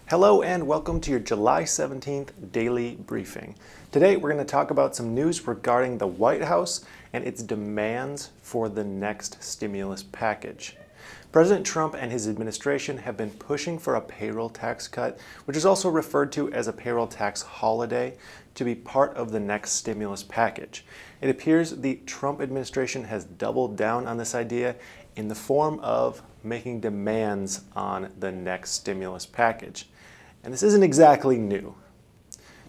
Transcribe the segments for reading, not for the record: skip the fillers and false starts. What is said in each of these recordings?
Hello and welcome to your July 17th daily briefing. Today we're going to talk about some news regarding the White House and its demands for the next stimulus package. President Trump and his administration have been pushing for a payroll tax cut, which is also referred to as a payroll tax holiday, to be part of the next stimulus package. It appears the Trump administration has doubled down on this idea in the form of making demands on the next stimulus package. And this isn't exactly new.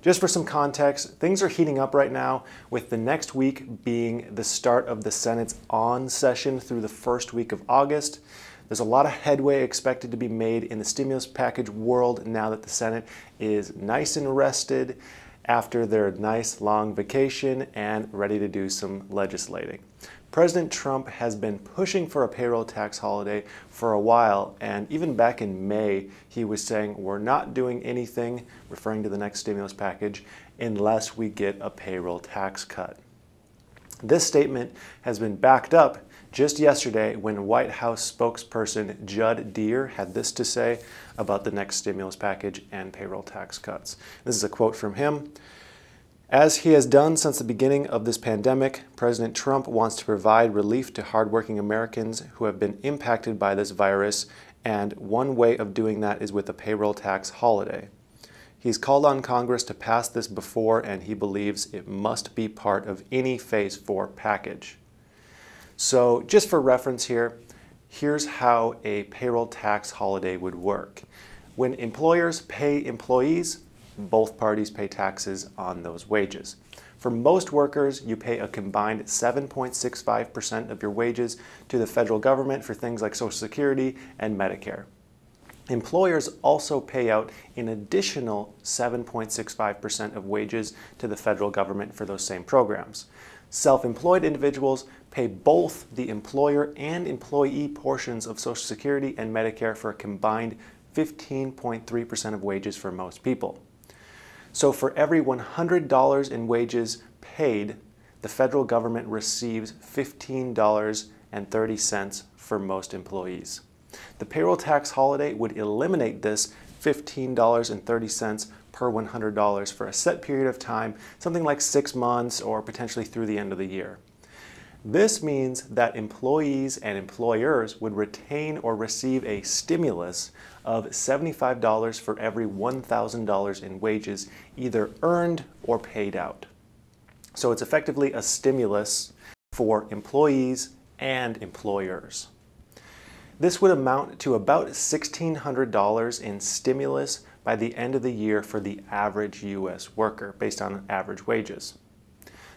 Just for some context, things are heating up right now, with the next week being the start of the Senate's on session through the first week of August. There's a lot of headway expected to be made in the stimulus package world now that the Senate is nice and rested after their nice long vacation and ready to do some legislating. President Trump has been pushing for a payroll tax holiday for a while, and even back in May, he was saying, we're not doing anything, referring to the next stimulus package, unless we get a payroll tax cut. This statement has been backed up just yesterday when White House spokesperson Judd Deere had this to say about the next stimulus package and payroll tax cuts. This is a quote from him. As he has done since the beginning of this pandemic, President Trump wants to provide relief to hardworking Americans who have been impacted by this virus, and one way of doing that is with a payroll tax holiday. He's called on Congress to pass this before, and he believes it must be part of any Phase 4 package. So just for reference here, here's how a payroll tax holiday would work. When employers pay employees, both parties pay taxes on those wages. For most workers, you pay a combined 7.65% of your wages to the federal government for things like Social Security and Medicare. Employers also pay out an additional 7.65% of wages to the federal government for those same programs. Self-employed individuals pay both the employer and employee portions of Social Security and Medicare for a combined 15.3% of wages for most people. So for every $100 in wages paid, the federal government receives $15.30 for most employees. The payroll tax holiday would eliminate this $15.30 per $100 for a set period of time, something like 6 months or potentially through the end of the year. This means that employees and employers would retain or receive a stimulus of $75 for every $1,000 in wages either earned or paid out. So it's effectively a stimulus for employees and employers. This would amount to about $1,600 in stimulus by the end of the year for the average U.S. worker, based on average wages.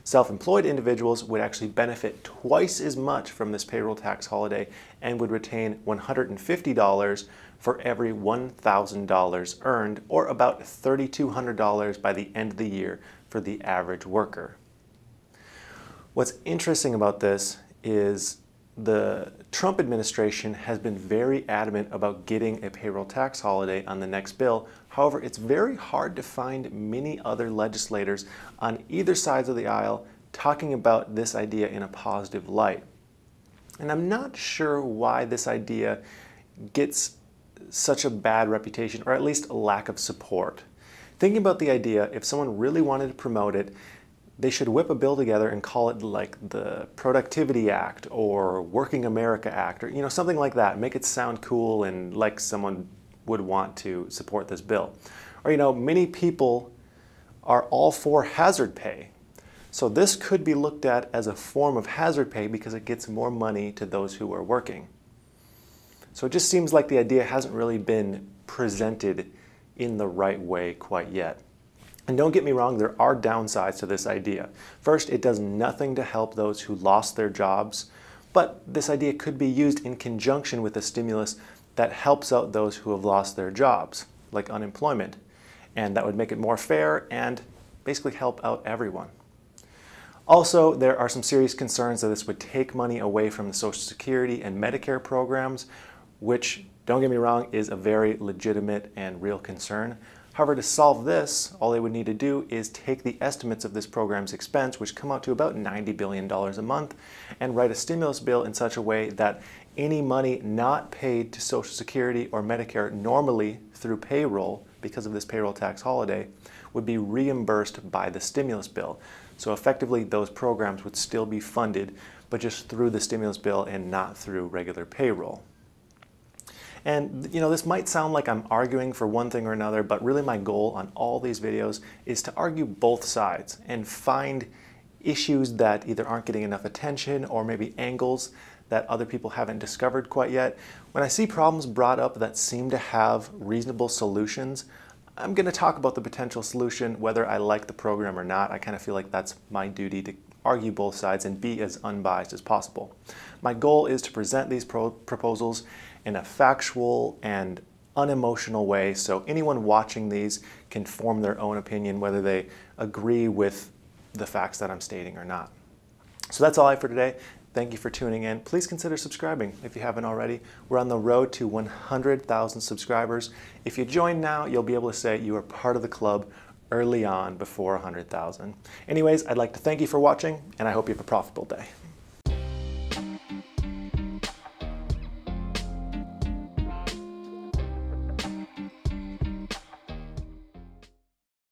Self-employed individuals would actually benefit twice as much from this payroll tax holiday and would retain $150 for every $1,000 earned, or about $3,200 by the end of the year for the average worker. What's interesting about this is the Trump administration has been very adamant about getting a payroll tax holiday on the next bill. However, it's very hard to find many other legislators on either sides of the aisle talking about this idea in a positive light. And I'm not sure why this idea gets such a bad reputation, or at least a lack of support. Thinking about the idea, if someone really wanted to promote it, they should whip a bill together and call it like the Productivity Act or Working America Act, or something like that. Make it sound cool and like someone would want to support this bill. Or many people are all for hazard pay. So this could be looked at as a form of hazard pay because it gets more money to those who are working. So it just seems like the idea hasn't really been presented in the right way quite yet. And don't get me wrong, there are downsides to this idea. First, it does nothing to help those who lost their jobs, but this idea could be used in conjunction with a stimulus that helps out those who have lost their jobs, like unemployment. And that would make it more fair and basically help out everyone. Also, there are some serious concerns that this would take money away from the Social Security and Medicare programs, which, don't get me wrong, is a very legitimate and real concern. However, to solve this, all they would need to do is take the estimates of this program's expense, which come out to about $90 billion a month, and write a stimulus bill in such a way that any money not paid to Social Security or Medicare normally through payroll because of this payroll tax holiday would be reimbursed by the stimulus bill. So effectively, those programs would still be funded, but just through the stimulus bill and not through regular payroll. And this might sound like I'm arguing for one thing or another, but really my goal on all these videos is to argue both sides and find issues that either aren't getting enough attention or maybe angles that other people haven't discovered quite yet. When I see problems brought up that seem to have reasonable solutions, I'm going to talk about the potential solution, whether I like the program or not. I kind of feel like that's my duty, to argue both sides and be as unbiased as possible. My goal is to present these proposals in a factual and unemotional way so anyone watching these can form their own opinion, whether they agree with the facts that I'm stating or not. So that's all I have for today. Thank you for tuning in. Please consider subscribing if you haven't already. We're on the road to 100,000 subscribers. If you join now, you'll be able to say you are part of the club early on before 100,000. Anyways, I'd like to thank you for watching, and I hope you have a profitable day.